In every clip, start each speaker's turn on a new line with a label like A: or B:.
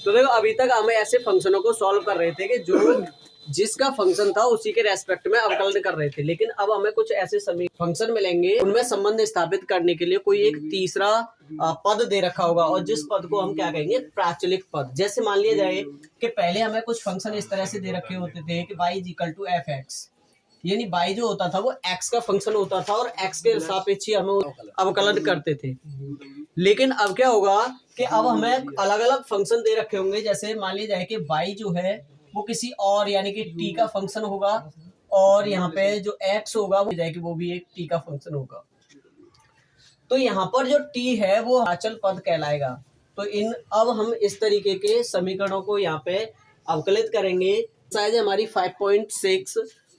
A: तो देखो अभी तक हम ऐसे फंक्शनों को सॉल्व कर रहे थे कि जो जिसका फंक्शन था उसी के रेस्पेक्ट में अवकलन कर रहे थे, लेकिन अब हमें कुछ ऐसे फंक्शन मिलेंगे उनमें संबंध स्थापित करने के लिए कोई एक तीसरा पद दे रखा होगा, और जिस पद को हम क्या कहेंगे, प्राचलिक पद। जैसे मान लिया जाए कि पहले हमें कुछ फंक्शन इस तरह से दे रखे होते थे कि y is equal to f x, यानी y जो होता था वो x का फंक्शन होता था और x के सापेक्ष ही हमें अवकलन करते थे। लेकिन अब क्या होगा कि अब हमें अलग अलग फंक्शन दे रखे होंगे। जैसे मान लिया जाए कि y जो है वो किसी और यानी कि t का फंक्शन होगा, और यहाँ पे जो x होगा वो जाए कि वो भी एक t का फंक्शन होगा। तो यहाँ पर जो t है वो अचल पद कहलाएगा। तो अब हम इस तरीके के समीकरणों को यहाँ पे अवकलित करेंगे। शायद हमारी 5.6,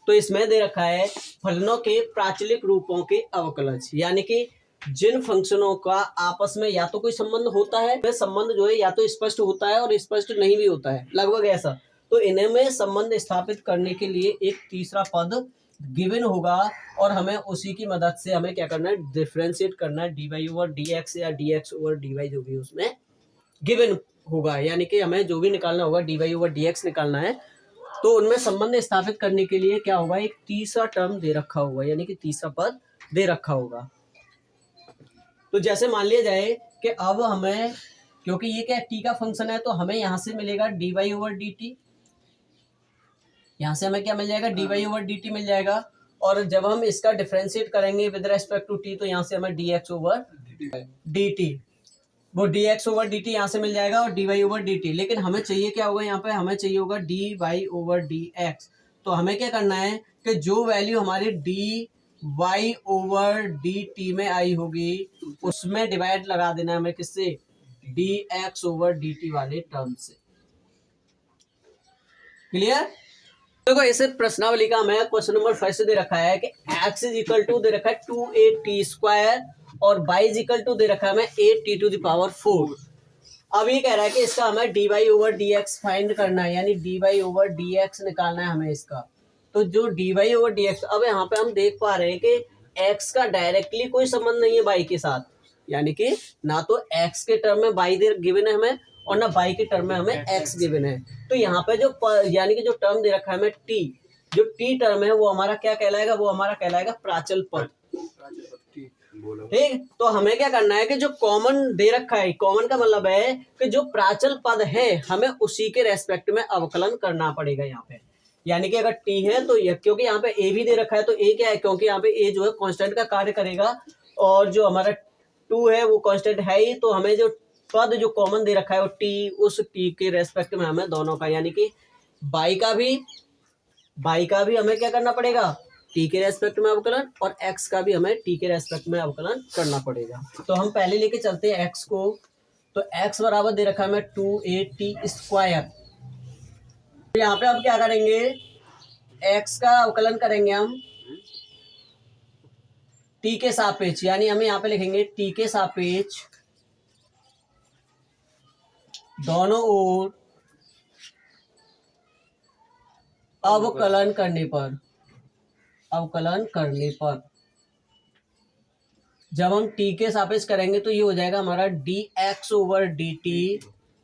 A: तो इसमें दे रखा है फलनों के प्राचलिक रूपों के अवकलज, यानी कि जिन फंक्शनों का आपस में या तो कोई संबंध होता है, वह संबंध जो है या तो स्पष्ट होता है और स्पष्ट नहीं भी होता है, लगभग ऐसा। तो इन्हें में संबंध स्थापित करने के लिए एक तीसरा पद गिवन होगा, और हमें उसी की मदद से हमें क्या करना है, डिफरेंशिएट करना है dy ओवर dx या dx ओवर dy जो भी उसमें गिवन होगा, यानी कि हमें जो भी निकालना होगा dy ओवर dx निकालना है। तो उनमें संबंध स्थापित करने के लिए क्या होगा, एक तीसरा टर्म दे रखा होगा, यानी कि तीसरा पद दे रखा होगा। तो जैसे मान लिया जाए कि अब हमें, क्योंकि ये क्या t का फंक्शन है, तो हमें यहां से मिलेगा dy ओवर dt, यहां से हमें क्या मिल जाएगा, dy ओवर dt मिल जाएगा। और जब हम इसका डिफरेंशिएट करेंगे विद रेस्पेक्ट टू t, तो यहाँ से हमें dx ओवर dt, वो dx ओवर dt यहाँ से मिल जाएगा, और dy ओवर dt। लेकिन हमें चाहिए क्या होगा, यहाँ पे हमें चाहिए होगा dy ओवर dx। तो हमें क्या करना है कि जो वैल्यू हमारी dy ओवर dt में आई होगी उसमें डिवाइड लगा देना है हमें, किससे, dx ओवर dt वाले टर्म से। क्लियर? देखो इसे प्रश्नावली का हमें क्वेश्चन नंबर 5 दे रखा है कि x इज इक्वल टू दे रखा है 2at स्क्वायर, और y इज इक्वल टू दे रखा है हमें 8t टू द पावर 4। अब ये कह रहा है कि इसका हमें dy ओवर dx फाइंड करना है, यानी dy ओवर dx निकालना है हमें इसका। तो जो dy ओवर dx, अब यहाँ पे हम देख पा रहे हैं कि x का डायरेक्टली कोई संबंध नहीं है y के साथ, यानी कि ना तो x के टर्म में y गिवन है हमें, और ना y के टर्म में हमें x गिवन है। तो यहाँ पे जो यानी कि जो टर्म दे रखा है हमें t, जो t टर्म है वो हमारा क्या कहलाएगा, वो हमारा कहलाएगा प्राचल पद। ठीक, तो हमें क्या करना है कि जो कॉमन दे रखा है, कॉमन का मतलब है कि जो प्राचल पद है हमें उसी के रेस्पेक्ट में अवकलन करना पड़ेगा यहाँ पे। यानी कि अगर t है तो ये, क्योंकि यहाँ पे a भी दे रखा है, तो a क्या है, क्योंकि यहाँ पे a जो है कांस्टेंट का कार्य करेगा, और जो हमारा 2 है वो कांस्टेंट है ही। तो हमें जो पद जो कॉमन दे रखा है वो t, उस t के रेस्पेक्ट में हमें दोनों का, यानी कि y का भी हमें क्या करना पड़ेगा, t के रेस्पेक्ट में अवकलन, और x का भी हमें t के रेस्पेक्ट में अवकलन करना पड़ेगा। तो हम पहले लेके चलते हैं x को। तो x बराबर दे रखा है हमें 2at स्क्वायर। तो यहाँ पे हम क्या करेंगे, x का अवकलन करेंगे हम t के सापेक्ष, यानी हमें यहाँ पे लिखेंगे t के सापेक्ष दोनों ओर अवकलन करने पर जब हम t के सापेक्ष करेंगे तो ये हो जाएगा हमारा dx over dt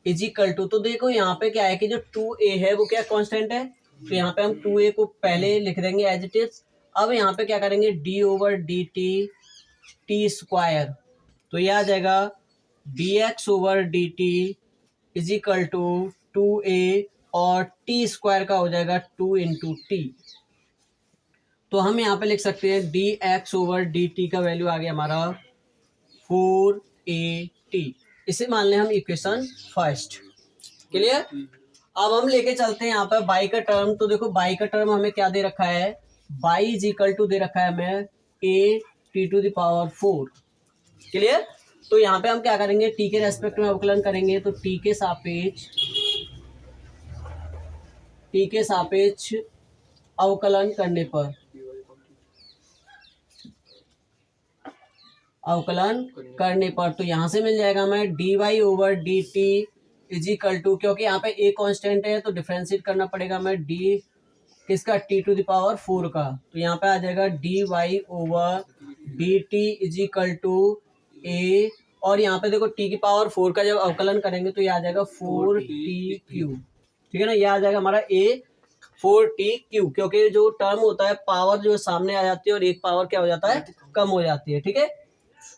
A: is equal to, तो देखो यहाँ पे क्या है कि जो 2a है वो क्या कांस्टेंट है, तो यहाँ पे हम 2a को पहले लिख देंगे एज इट इज। अब यहाँ पे क्या करेंगे, d over dt t square, तो ये आ जाएगा dx over dt is equal to 2a, और t स्क्वायर का हो जाएगा 2 इंटू टी। तो हम यहाँ पे लिख सकते हैं dx ओवर dt का वैल्यू आ गया हमारा 4at। इसे मान लें हम इक्वेशन फर्स्ट। क्लियर? अब हम लेके चलते हैं यहाँ पर y का टर्म। तो देखो y का टर्म हमें क्या दे रखा है, y इज इक्वल टू दे रखा है हमें at to the power 4। Clear? तो यहाँ पे हम क्या करेंगे, t के रेस्पेक्ट में अवकलन करेंगे। तो t के सापेक्ष अवकलन करने पर तो यहाँ से मिल जाएगा हमें dy over dt is equal to, क्योंकि यहाँ पे a कांस्टेंट है तो डिफरेंशिएट करना पड़ेगा हमें d किसका, t टू द पावर 4 का। तो यहाँ पे आ जाएगा dy over dt is equal to a और यहाँ पे देखो t की पावर 4 का जब अवकलन करेंगे तो ये आ जाएगा 4t3, ठीक है ना। ये आ जाएगा हमारा a 4t3, क्योंकि जो टर्म होता है पावर जो सामने आ जाती है और एक पावर क्या हो जाता है, कम हो जाती है, ठीक है।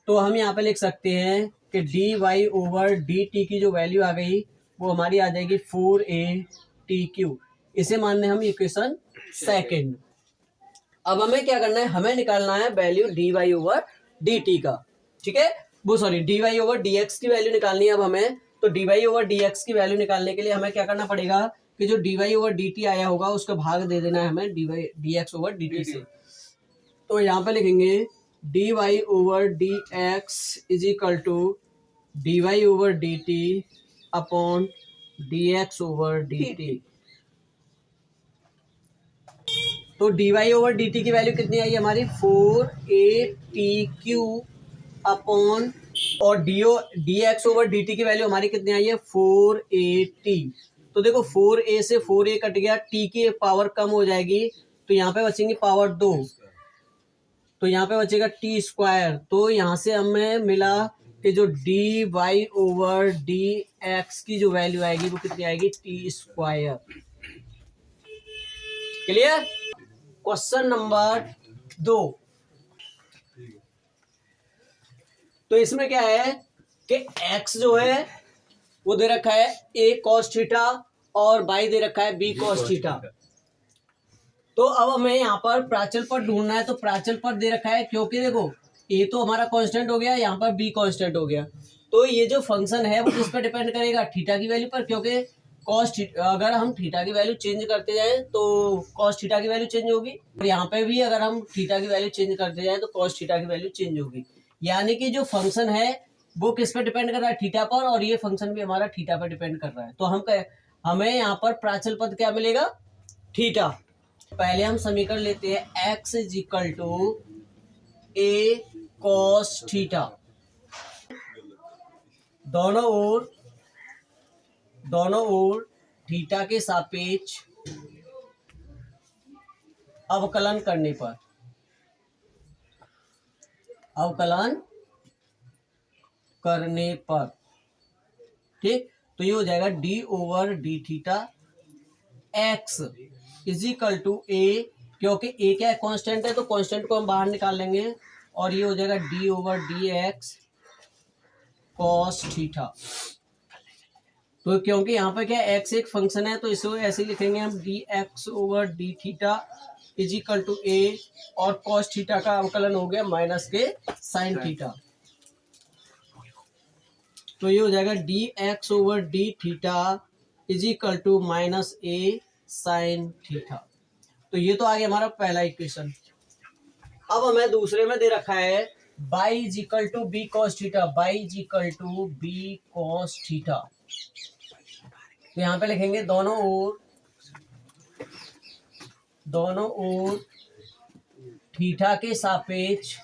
A: तो हम यहाँ पे लिख सकते हैं कि dy/dt की जो वैल्यू आ गई वो हमारी आ जाएगी 4a/t3। इसे मान लें हम इक्वेशन सेकंड। अब हमें क्या करना है, हमें निकालना है वैल्यू dy/dt का, ठीक है, वो सॉरी dy/dx की वैल्यू निकालनी है अब हमें। तो dy/dx की वैल्यू निकालने के लिए हमें क्या करना पड़ेगा कि जो dy/dt आया होगा उसका भाग दे देना है हमें dx/dt से। तो यहाँ पे लिखेंगे dy/dx is equal to dy/dt upon dx/dt। तो dy/dt की वैल्यू कितनी आई हमारी 4a/t3 अपॉन, और dx/dt की वैल्यू हमारी कितनी आई है 4a/t। तो देखो 4a से 4a कट गया, t की पावर कम हो जाएगी तो यहाँ पे बचेंगी पावर 2, तो यहाँ पे बचेगा t²। तो यहाँ से हमें मिला कि जो dy/dx की जो वैल्यू आएगी वो कितनी आएगी t²। क्लियर। Question number 2। तो इसमें क्या है कि x जो है वो दे रखा है a cos थीटा और y दे रखा है b cos थीटा। तो अब हमें यहाँ पर प्राचल पद ढूंढना है। तो प्राचल पद दे रखा है, क्योंकि देखो a तो हमारा कांस्टेंट हो गया, यहाँ पर b कांस्टेंट हो गया। तो ये जो फंक्शन है वो किस पर डिपेंड करेगा, थीटा की वैल्यू पर, क्योंकि कॉस अगर हम थीटा की वैल्यू चेंज करते जाएं तो कॉस थीटा की वैल्यू चेंज होगी, और यहाँ पे भी अगर हम थीटा की वैल्यू चेंज करते जाएं तो कॉस थीटा की वैल्यू चेंज होगी। यानी कि जो फंक्शन है वो किस पे डिपेंड कर रहा है, थीटा पर, और ये फंक्शन भी हमारा थीटा पर डिपेंड कर रहा है। तो हमें यहाँ पर प्राचल पद क्या मिलेगा, थीटा। पहले हम समीकरण लेते हैं x is equal to a cos theta. दोनों ओर थीटा के सापेक्ष अवकलन करने पर, ठीक। तो ये हो जाएगा d/d theta x is equal to a, क्योंकि a क्या है कांस्टेंट है तो कांस्टेंट को हम बाहर निकाल लेंगे, और ये हो जाएगा d/dx cos थीटा। तो क्योंकि यहाँ पे क्या x एक फंक्शन है तो इसे ऐसे लिखेंगे हम dx/d theta is equal to a, और cos थीटा का अवकलन हो गया माइनस के साइन थीटा। तो ये हो जाएगा dx/d theta is equal to minus a sine theta. तो ये तो आ गया हमारा पहला इक्वेशन। अब हमें दूसरे में दे रखा है y is equal to b cos theta, y is equal to b cos theta. तो यहाँ पे लिखेंगे दोनों ओर थीटा के सापेक्ष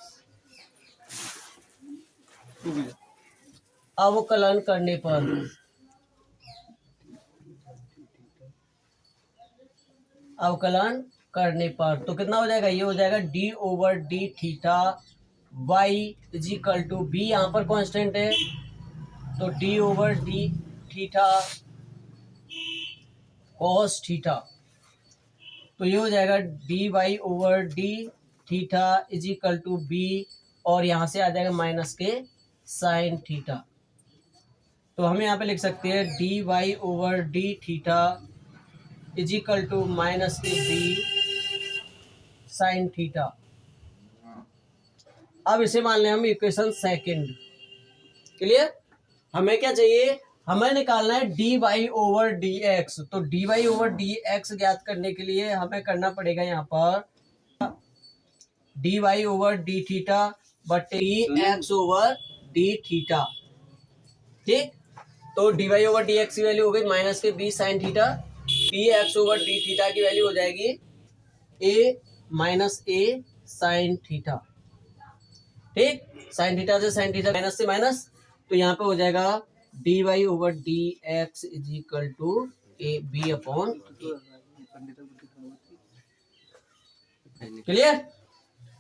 A: अवकलन करने पर तो कितना हो जाएगा, ये हो जाएगा d/d theta y is equal to b, यहाँ पर कांस्टेंट है तो d/d थीटा cos थीटा। तो ये हो जाएगा dy/d theta is equal to b, और यहाँ से आ जाएगा माइनस के साइन थीटा। तो हम यहाँ पे लिख सकते हैं dy/d theta is equal to minus के b साइन थीटा। अब इसे मान लें हम इक्वेशन सेकंड। क्लियर। हमें क्या चाहिए, हमें निकालना है dy/dx। तो dy/dx ज्ञात करने के लिए हमें करना पड़ेगा यहाँ पर dy/d थीटा बटे dx/d थीटा, ठीक। तो dy/dx की वैल्यू हो गई माइनस के b sine theta, dx/d theta की वैल्यू हो जाएगी a minus a sine theta, ठीक। साइन थीटा से साइन थीटा माइनस से माइनस, तो यहाँ पे हो जाएगा dy/dx is equal to a b upon. Clear.